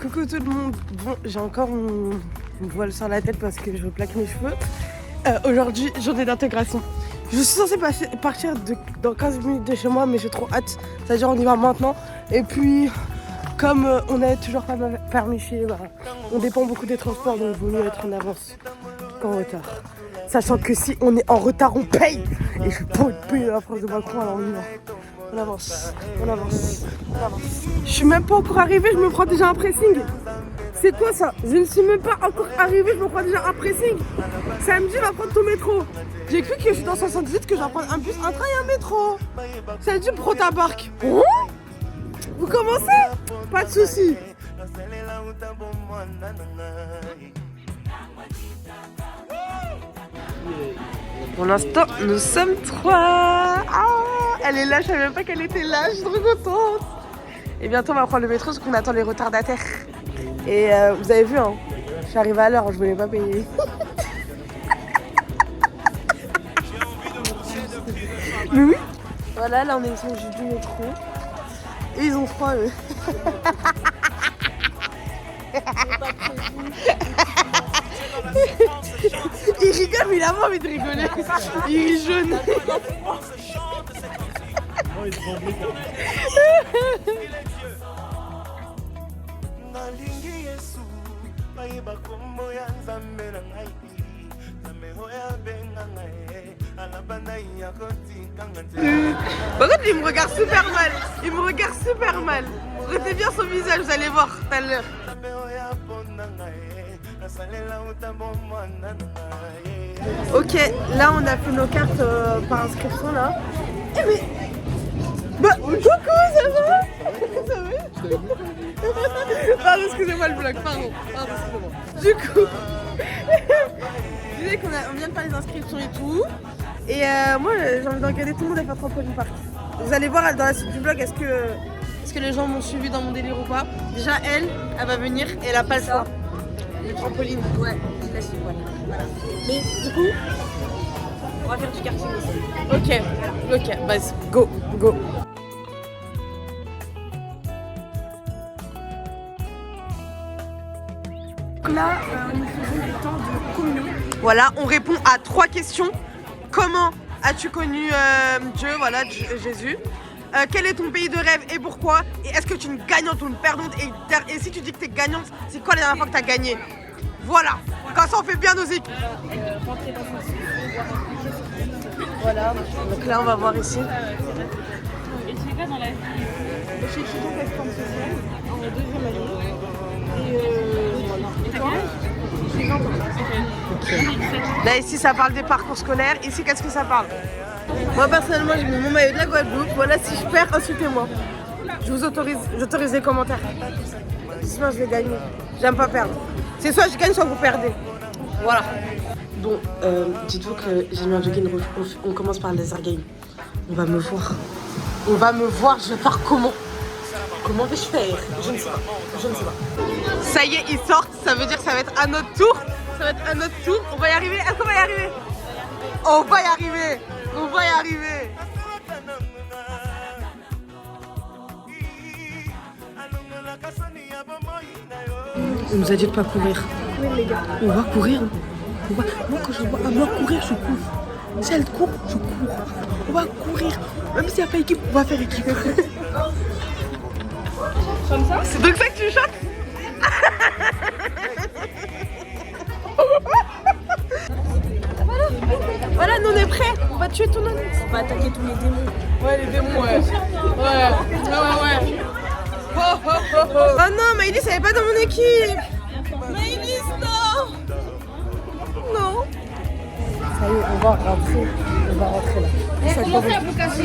Coucou tout le monde. Bon, j'ai encore une voile sur la tête parce que je plaque mes cheveux. Aujourd'hui, journée d'intégration. Je suis censée partir dans 15 minutes de chez moi, mais j'ai trop hâte. C'est-à-dire, on y va maintenant. Et puis, comme on n'est toujours pas permissible, bah, on dépend beaucoup des transports, donc il vaut mieux être en avance qu'en retard. Sachant que si on est en retard, on paye. Et je suis pas payer la phrase de Macron, alors on y va. On avance, on avance, on avance. Je suis même pas encore arrivée, je me prends déjà un pressing. C'est quoi ça? Je ne suis même pas encore arrivée, je me prends déjà un pressing. Samedi, va prendre ton métro. J'ai cru que je suis dans 78, que je vais prendre un bus, un train et un métro. Samedi, prends ta barque. Vous commencez? Pas de soucis. Pour l'instant, nous sommes 3. Ah, elle est là, je savais même pas qu'elle était là, je suis trop contente. Et bientôt, on va prendre le métro parce qu'on attend les retardataires. Et vous avez vu, hein, je suis arrivée à l'heure, je voulais pas payer. Mais oui. Voilà, là on est sur le du métro. Et ils ont froid, eux. Il rigole, mais il a pas envie de rigoler. Il rit jaune. Par contre, il me regarde super mal. Il me regarde super mal. Regardez bien son visage, vous allez voir tout à l'heure. Ok, là on a fait nos cartes par inscription là. Eh mais... Bah, coucou, ça va? Ça va? Pardon, excusez-moi le vlog, pardon, excusez-moi. Du coup, je disais qu'on vient de faire les inscriptions et tout. Et moi j'ai envie d'engager tout le monde à faire trampoline park. Vous allez voir dans la suite du vlog, est-ce que les gens m'ont suivi dans mon délire ou pas. Déjà elle va venir et elle a pas le choix. Le trampoline. Ouais, je la suis, voilà. Mais du coup, on va faire du karting aussi. Ok, vas-y, go. Là, nous faisons du temps de communion. Voilà, on répond à 3 questions. Comment as-tu connu Dieu, voilà, Jésus? Quel est ton pays de rêve et pourquoi? Et est-ce que tu es une gagnante ou une perdante? Et si tu dis que tu es gagnante, c'est quoi la dernière fois que tu as gagné? Voilà, comme ça on fait bien nos équipes. Voilà, donc là on va voir ici. Et tu fais quoi dans la vie? Je suis étudiante assistante sociale en 2e année. Et toi? J'ai 20 ans. Là ici ça parle des parcours scolaires, ici qu'est-ce que ça parle? Moi personnellement j'ai mis mon maillot de la Guadeloupe, voilà, si je perds, insultez-moi. J'autorise les commentaires. Sinon je vais gagner, j'aime pas perdre. C'est soit je gagne, soit vous perdez. Voilà. Bon, dites-vous que j'ai mis un jogging rouge, on commence par le laser game. On va me voir, je vais faire comment? Comment vais-je faire? Je ne sais pas. Ça y est, ils sortent, ça veut dire que ça va être à notre tour. On va y arriver. Est-ce qu'on va y arriver? On va y arriver. On nous a dit de pas courir. Oui les gars. On va courir. Moi quand je vois un blanc courir, je cours. Si elle court, je cours. On va courir. Même s'il n'y a pas équipe, on va faire équipe. Comme ça? C'est donc ça que tu chantes? Voilà, nous on est prêts. On va tuer tout le monde. On va attaquer tous les démons. Ouais, les démons, ouais. Oh non, Maïlis, elle est pas dans mon équipe. Maïlis, non. Ça y est, on va rentrer là. Commencez à vous cacher.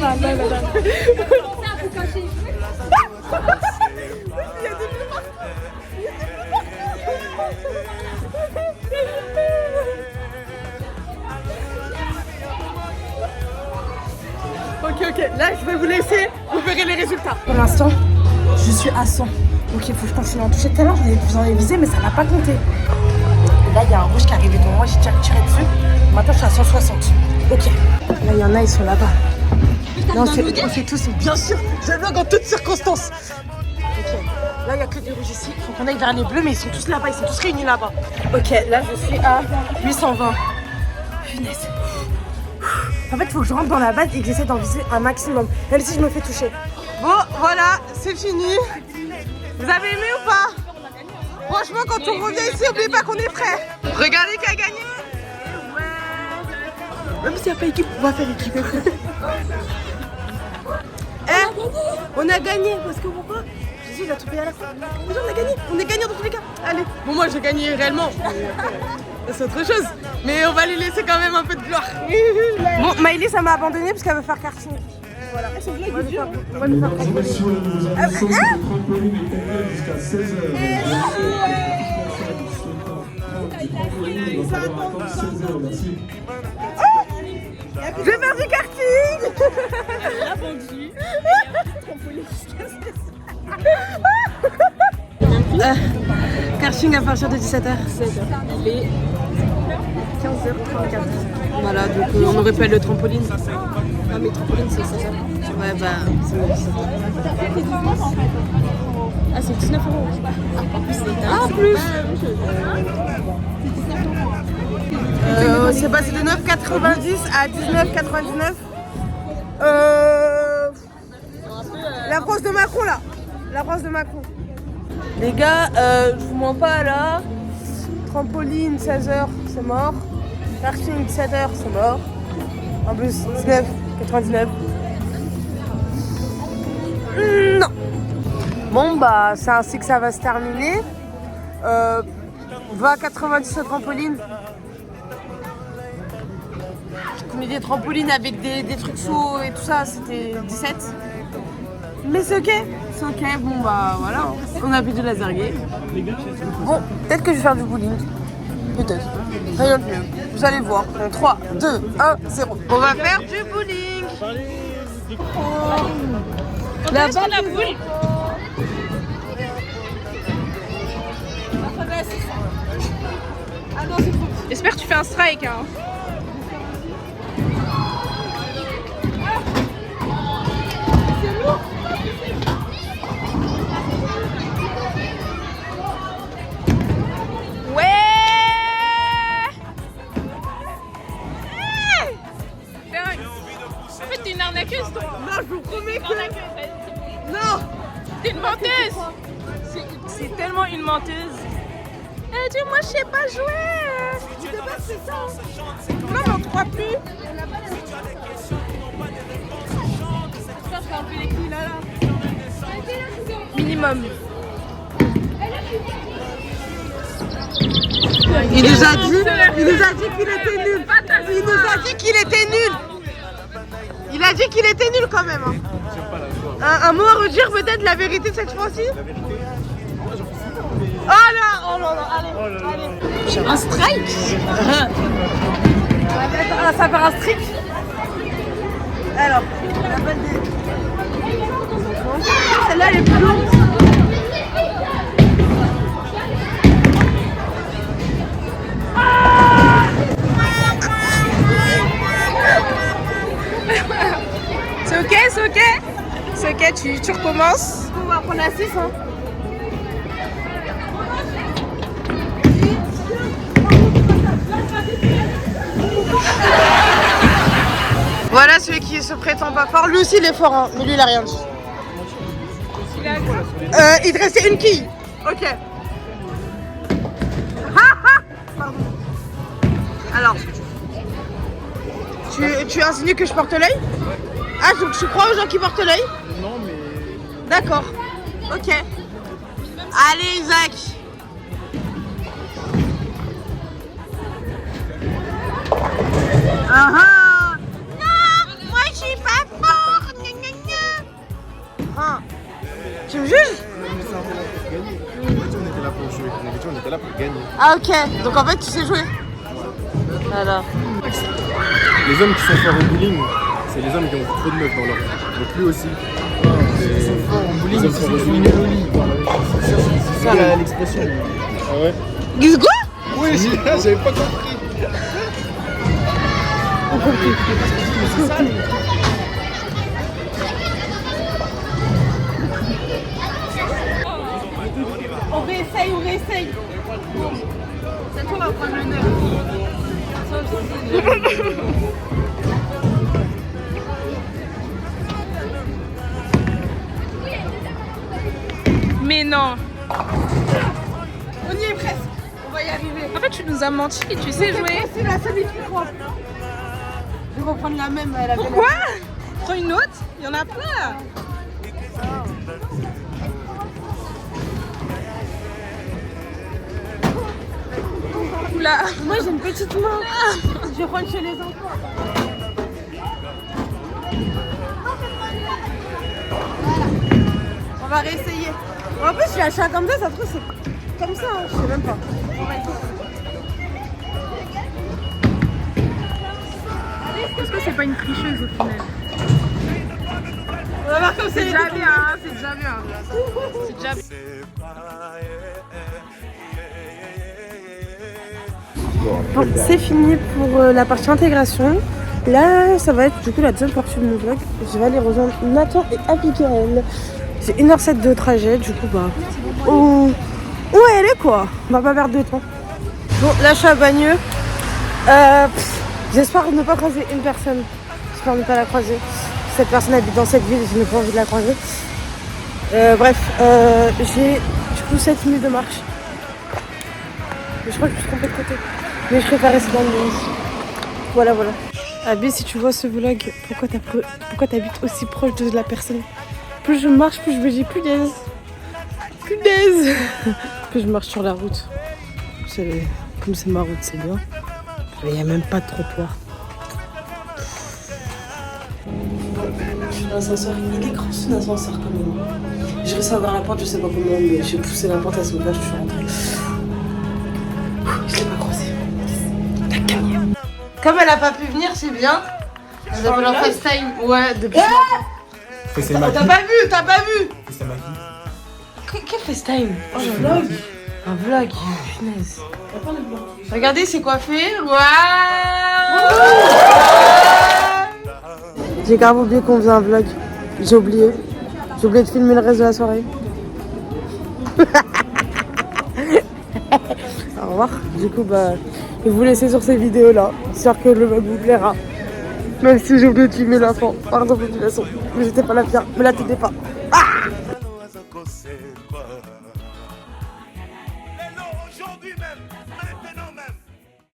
Ok, là je vais vous laisser, vous verrez les résultats. Pour l'instant, je suis à 100. Donc il faut que je continue à en toucher. Tout à l'heure, vous en avez visé, mais ça n'a pas compté. Là, il y a un rouge qui est arrivé devant moi, j'ai tiré dessus. Maintenant, je suis à 160. Ok. Là, il y en a, ils sont là-bas. Non, c'est tous, bien sûr. Je vlog en toutes circonstances. Ok. Là, il n'y a que des rouges ici. Il faut qu'on aille vers les bleus, mais ils sont tous là-bas. Ils sont tous réunis là-bas. Ok, là, je suis à 820. Punaise. En fait, il faut que je rentre dans la base et que j'essaie d'en viser un maximum. Même si je me fais toucher. Bon, voilà, c'est fini. Vous avez aimé ou pas? Franchement, quand on revient ici, n'oubliez pas qu'on est prêt. Regardez qui a gagné. Ouais. Même s'il n'y a pas équipe, on va faire équipe. On a gagné parce que pourquoi? Jésus, il a tout payé à la fin. Mais on a gagné, on est gagnant dans tous les cas. Allez. Bon, moi j'ai gagné réellement. C'est autre chose. Mais on va lui laisser quand même un peu de gloire. Bon, Maëlys, ça m'a abandonné parce qu'elle veut faire karting. Voilà. On va lui faire Mesdames et messieurs, nous annonçons que le trampoline est ouvert jusqu'à 16h. Il va falloir attendre 16h, merci. Je vais faire du karting. Elle a vendu. Karting à partir de 17h. Il est 15h34. Voilà, donc on aurait pu aller le trampoline. Ah mais trampoline c'est 16h. Ouais bah c'est 17h. Ah c'est 19 €. Ah plus. C'est passé de 9,90 à 19,99. La France de Macron là. La France de Macron. Les gars, je vous mens pas là. Trampoline 16h, c'est mort. Karting 17h, c'est mort. En plus 19,99. Non. Bon bah c'est ainsi que ça va se terminer. 20,90 au trampoline. J'ai mis des trampolines avec des trucs chauds et tout ça, c'était 17. Mais c'est ok, bon bah voilà, on a plus de laser game. Bon, peut-être que je vais faire du bowling. Peut-être. Rien de mieux. Vous allez voir. 3, 2, 1, 0. On va faire du bowling. La balle La boule. J'espère que tu fais un strike. Hein. Non, je vous promets que... Non. T'es une menteuse. C'est tellement une menteuse. Dis-moi, je sais pas jouer. De base, c'est ça. Non, mais on te croit plus. J'espère que je vais enlever les clés là. Minimum. Il nous a dit qu'il était nul. Il nous a dit qu'il était nul. Il a dit qu'il était nul quand même. Hein. Un mot à redire peut-être la vérité cette fois-ci. Oh là, allez. Un strike. Ça va faire un strike. Alors, la balle des... Celle-là elle est plus longue. C'est ok, tu recommences. On va prendre la 6 hein. Voilà celui qui se prétend pas fort. Lui aussi il est fort hein, mais lui il a rien dit. Il te restait une quille. Ok. Pardon. Alors. Tu insinues que je porte l'œil? Ah, donc tu crois aux gens qui portent l'œil? Non, mais... D'accord. Ok. Allez, Isaac. Non, moi je suis pas fort. Gna, gna, gna. Ah. Tu me juges? On était là pour jouer. On était là pour gagner. Ah, ok. Donc en fait, tu sais jouer. Alors. Les hommes qui sont forts au bowling, c'est les hommes qui ont trop de meufs dans leur vie. Donc lui aussi. Ils sont forts au bowling, ils sont bowling. C'est ça l'expression. Ah ouais? Qu'est-ce quoi? Oui, j'avais pas compris. C'est ça. non. On y est presque. On va y arriver. En fait, tu nous as menti, tu sais jouer. C'est la seule qui croit. Je vais reprendre la même. Elle avait Pourquoi? Prends une autre, il y en a plein. Oula. Moi j'ai une petite main. Je vais prendre chez les enfants. On va réessayer. En plus, je suis à chat comme ça se trouve, c'est comme ça, hein, je sais même pas. Est-ce que c'est pas une tricheuse au final? On va voir comme C'est déjà bien, hein, c'est déjà bien. C'est déjà bien. Bon, c'est fini pour la partie intégration. Là, ça va être du coup la deuxième partie de mon vlog. Je vais aller rejoindre Nathan et Abigail. C'est 1h07 de trajet, du coup, bah. Où elle est quoi? On va pas perdre de temps. Bon, là, je suis à Bagneux. J'espère ne pas croiser une personne. J'espère ne pas la croiser. Cette personne habite dans cette ville, je n'ai pas envie de la croiser. Bref, j'ai du coup 7 minutes de marche. Je crois que je suis trompée de côté. Mais je préfère rester dans le monde. Voilà. Abby, si tu vois ce vlog, pourquoi t'habites aussi proche de la personne? Plus je marche, plus je me dis punaise. Plus je marche sur la route. Comme c'est ma route, c'est bien. Il n'y a même pas de trottoir. Je suis dans l'ascenseur. Il est grand son ascenseur quand même. J'ai réussi à ouvrir la porte, je sais pas comment, mais j'ai poussé la porte à son père, je suis rentrée. Je l'ai pas croisée. T'as gagné. Comme elle a pas pu venir, c'est bien. Elle a leur FaceTime. Ouais, depuis. T'as pas vu C'est ma fille. Quel FaceTime? Oh, un vlog. Un vlog, punaise. Regardez, c'est coiffé. Waouh. J'ai grave oublié qu'on faisait un vlog. J'ai oublié de filmer le reste de la soirée. Au revoir. Du coup, bah, je vais vous laisser sur ces vidéos-là. J'espère que le vlog vous plaira. Même si j'ai oublié de filmer la fin. Pardon, population. Mais j'étais pas la pire. Me la t'étais pas.